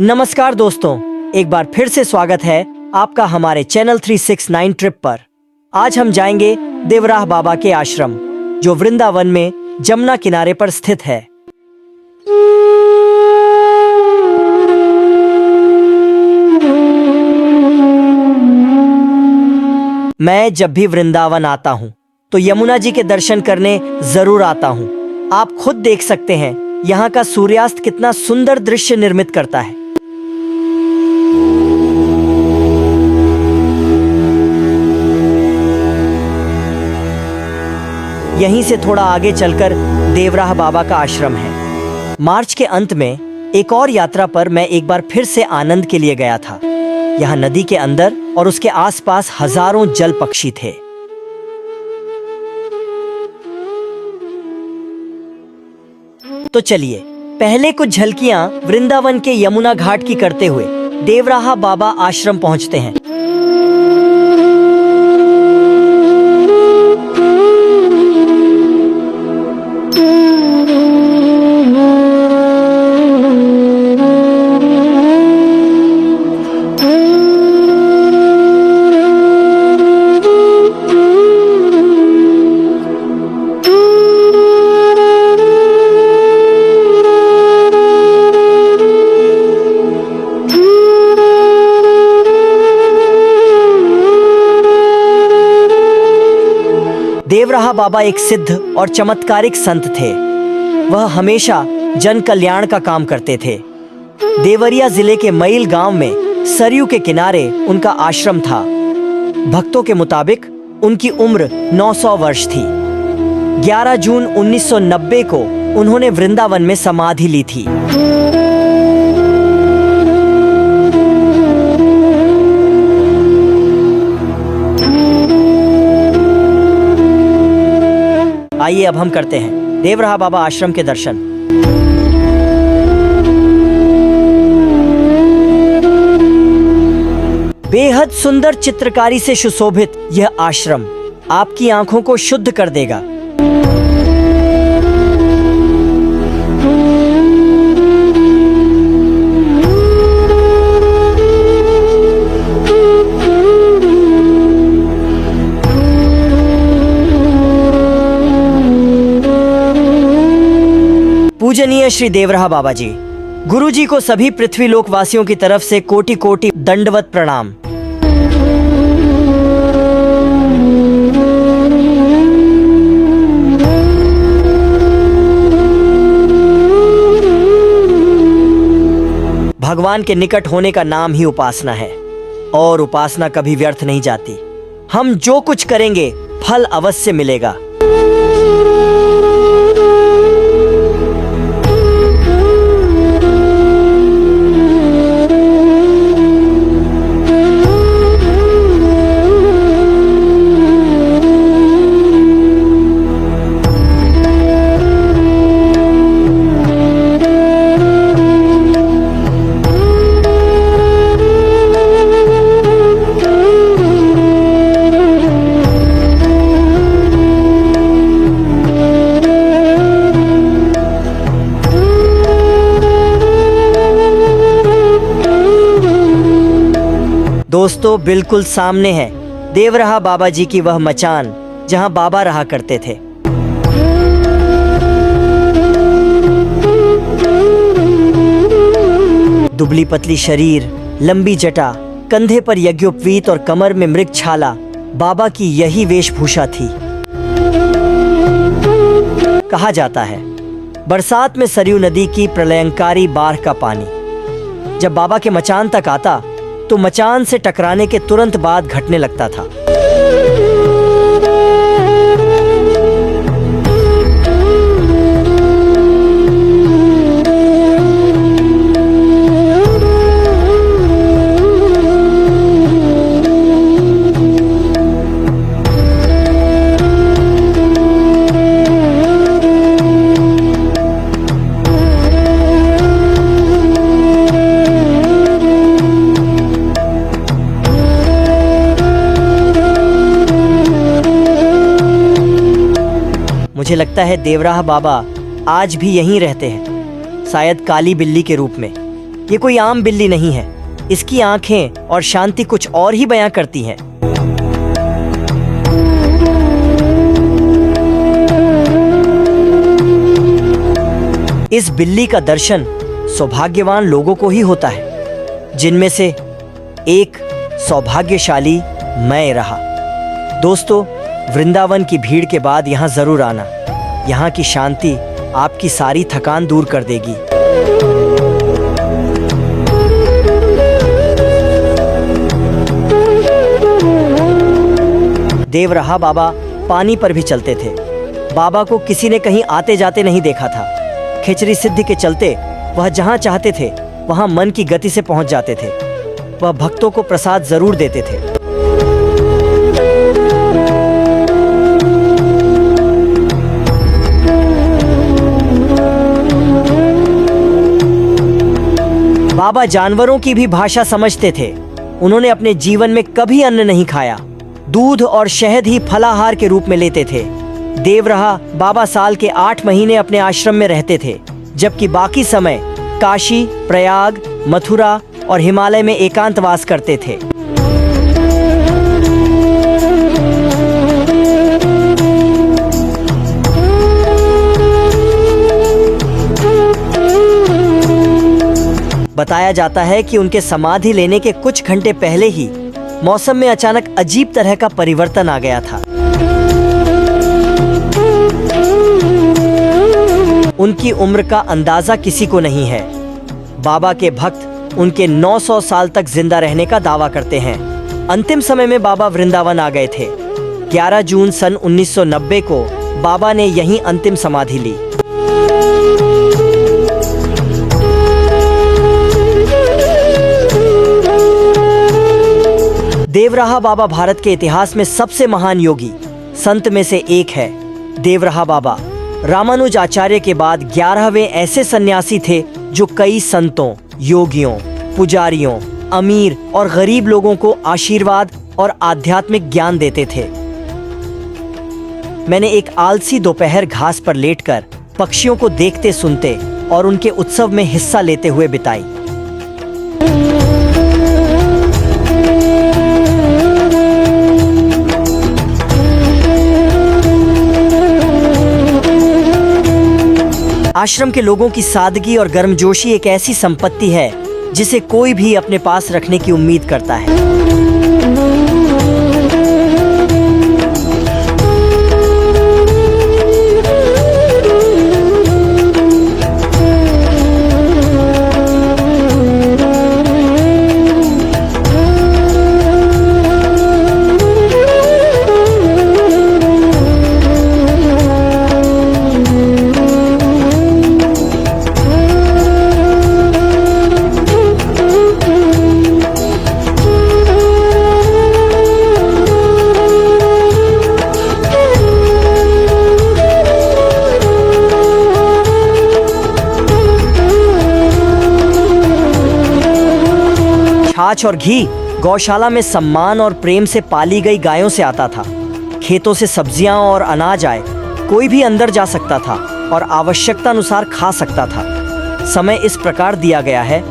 नमस्कार दोस्तों, एक बार फिर से स्वागत है आपका हमारे चैनल 369 ट्रिप पर। आज हम जाएंगे देवराह बाबा के आश्रम, जो वृंदावन में जमुना किनारे पर स्थित है। मैं जब भी वृंदावन आता हूँ तो यमुना जी के दर्शन करने जरूर आता हूँ। आप खुद देख सकते हैं यहाँ का सूर्यास्त कितना सुंदर दृश्य निर्मित करता है। यहीं से थोड़ा आगे चलकर देवराह बाबा का आश्रम है। मार्च के अंत में एक और यात्रा पर मैं एक बार फिर से आनंद के लिए गया था। यहाँ नदी के अंदर और उसके आसपास हजारों जल पक्षी थे। तो चलिए पहले कुछ झलकियां वृंदावन के यमुना घाट की करते हुए देवराह बाबा आश्रम पहुंचते हैं। देवराह बाबा एक सिद्ध और चमत्कारिक संत थे। वह हमेशा जन कल्याण का काम करते थे। देवरिया जिले के मैल गांव में सरयू के किनारे उनका आश्रम था। भक्तों के मुताबिक उनकी उम्र 900 वर्ष थी। 11 जून 1990 को उन्होंने वृंदावन में समाधि ली थी। आइए अब हम करते हैं देवराह बाबा आश्रम के दर्शन। बेहद सुंदर चित्रकारी से सुशोभित यह आश्रम आपकी आंखों को शुद्ध कर देगा। पूजनीय श्री देवराह बाबा जी, गुरु जी को सभी पृथ्वी लोक वासियों की तरफ से कोटि कोटि दंडवत प्रणाम। भगवान के निकट होने का नाम ही उपासना है और उपासना कभी व्यर्थ नहीं जाती। हम जो कुछ करेंगे फल अवश्य मिलेगा। दोस्तों, बिल्कुल सामने है देवराह बाबा जी की वह मचान जहां बाबा रहा करते थे। दुबली पतली शरीर, लंबी जटा, कंधे पर यज्ञोपवीत और कमर में मृग छाला, बाबा की यही वेशभूषा थी। कहा जाता है बरसात में सरयू नदी की प्रलयंकारी बाढ़ का पानी जब बाबा के मचान तक आता तो मचान से टकराने के तुरंत बाद घटने लगता था। मुझे लगता है देवराह बाबा आज भी यहीं रहते हैं, शायद काली बिल्ली के रूप में। ये कोई आम बिल्ली नहीं है, इसकी आंखें और शांति कुछ और ही बयां करती हैं। इस बिल्ली का दर्शन सौभाग्यवान लोगों को ही होता है, जिनमें से एक सौभाग्यशाली मैं रहा। दोस्तों, वृंदावन की भीड़ के बाद यहाँ जरूर आना। यहाँ की शांति आपकी सारी थकान दूर कर देगी। देवराहा बाबा पानी पर भी चलते थे। बाबा को किसी ने कहीं आते जाते नहीं देखा था। खेचरी सिद्धि के चलते वह जहां चाहते थे वहां मन की गति से पहुंच जाते थे। वह भक्तों को प्रसाद जरूर देते थे। बाबा जानवरों की भी भाषा समझते थे। उन्होंने अपने जीवन में कभी अन्न नहीं खाया। दूध और शहद ही फलाहार के रूप में लेते थे। देवराहा बाबा साल के 8 महीने अपने आश्रम में रहते थे, जबकि बाकी समय काशी, प्रयाग, मथुरा और हिमालय में एकांतवास करते थे। बताया जाता है कि उनके समाधि लेने के कुछ घंटे पहले ही मौसम में अचानक अजीब तरह का परिवर्तन आ गया था। उनकी उम्र का अंदाजा किसी को नहीं है। बाबा के भक्त उनके 900 साल तक जिंदा रहने का दावा करते हैं। अंतिम समय में बाबा वृंदावन आ गए थे। 11 जून सन 1990 को बाबा ने यहीं अंतिम समाधि ली। देवराहा बाबा भारत के इतिहास में सबसे महान योगी संत में से एक है। देवराहा बाबा रामानुज आचार्य के बाद 11वें ऐसे सन्यासी थे जो कई संतों, योगियों, पुजारियों, अमीर और गरीब लोगों को आशीर्वाद और आध्यात्मिक ज्ञान देते थे। मैंने एक आलसी दोपहर घास पर लेटकर पक्षियों को देखते सुनते और उनके उत्सव में हिस्सा लेते हुए बिताई। आश्रम के लोगों की सादगी और गर्मजोशी एक ऐसी संपत्ति है जिसे कोई भी अपने पास रखने की उम्मीद करता है। छाछ और घी गौशाला में सम्मान और प्रेम से पाली गई गायों से आता था। खेतों से सब्जियां और अनाज आए, कोई भी अंदर जा सकता था और आवश्यकता अनुसार खा सकता था। समय इस प्रकार दिया गया है।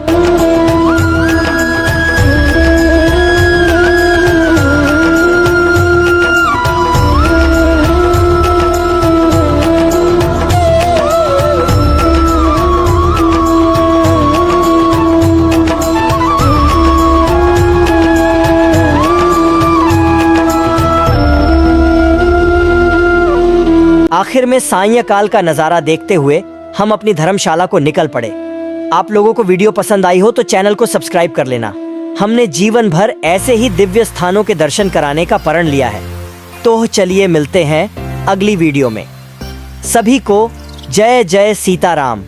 आखिर में सायंकाल का नजारा देखते हुए हम अपनी धर्मशाला को निकल पड़े। आप लोगों को वीडियो पसंद आई हो तो चैनल को सब्सक्राइब कर लेना। हमने जीवन भर ऐसे ही दिव्य स्थानों के दर्शन कराने का प्रण लिया है। तो चलिए मिलते हैं अगली वीडियो में। सभी को जय जय सीताराम।